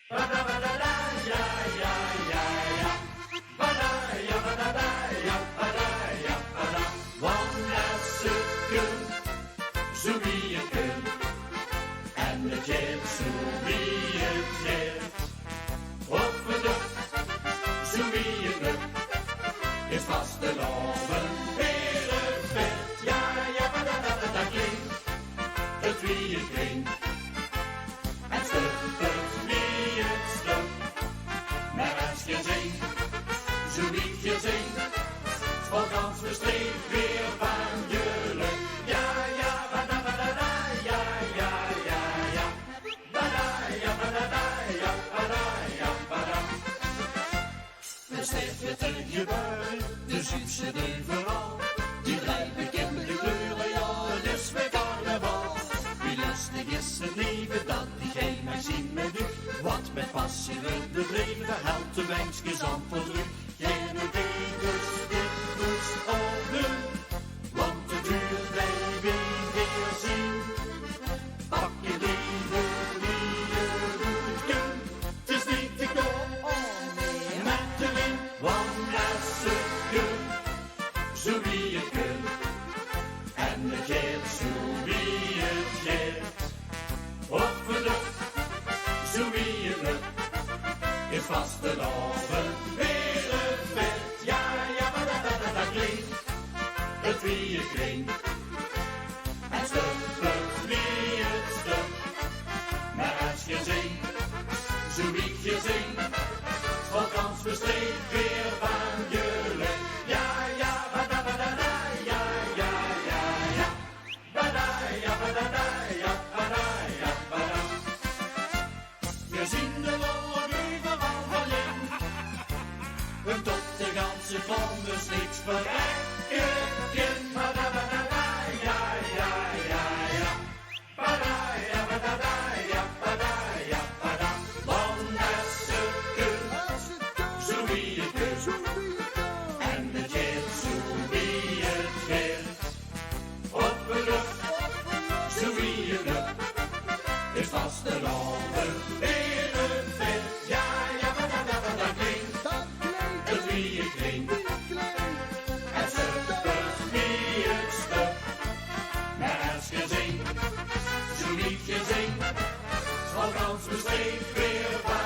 Ba-da-ba-da-da, ja, ja, ja, ja. Ba-da, ja, ba-da-da, ja, ba-da, ja, ba-da. Want als ze kunt, zo wie je kunt. En de jet, zo wie je jet. Hoppede, zo wie je lukt. Is vast de loven weer een vet. Ja, ja, ba-da-da-da-da klinkt. Het wie je klinkt. En stuppert wie het stuk. Maar als je zingt, zo wie je zingt, valt kans verstreekt weer van geluk. Ja, ja, ba-da-ba-da-da, ja, ja, ja, ja. Ba-da, ja, ba-da-da, ja, ba-da, ja, ba-da. Versterkt het in je buik, de Zuidse overal. Die blij bekende kleuren, ja, het is weer carnaval. Wie lustig is het leven, dat die geen zien met u. Wat met passie wordt bedreven, helpt de wensjes aan voor terug. Geen dus dit moest opdoen, want het duurt bij weer zien. Pak je leven die je goed kunt, het is niet te koop met de wind. Want als ze kunt, zo wie je kunt, en de jet zo wie het jet. Opgelucht, zo wie je lukt, is vast de loven weer een vet. Ja, ja, ba-da-da-da-da klinkt, het wie je klinkt. En stuppert wie het stuk. Maar als je zingt, zo wie je zingt, valt kans verstreekt weer van geluk. Ja, ja, ba-da-ba-da-da, ja, ja, ja, ja. Ba-da, ja, ba-da-da, ja, ba-da, ja, ba-da. We zien de wolk overal van in. En tot de ganse grond dus niks verrekken kind. Ba-da-ba-da-da, ja, ja, ja, ja. Ba-da, ja, ba-da-da, ja, ba-da, ja, ba-da. Want als ze kunt, zo wie je kunt. En de jet, zo wie het jet. Opgelucht, zo wie je lukt, is vast de loven weer een vet. Ja, ja, ba-da-da-da-da klinkt, het wie je klinkt. En stuppert wie het stuk. Maar als je zingt, zo wie je zingt, zal kans besteed weer van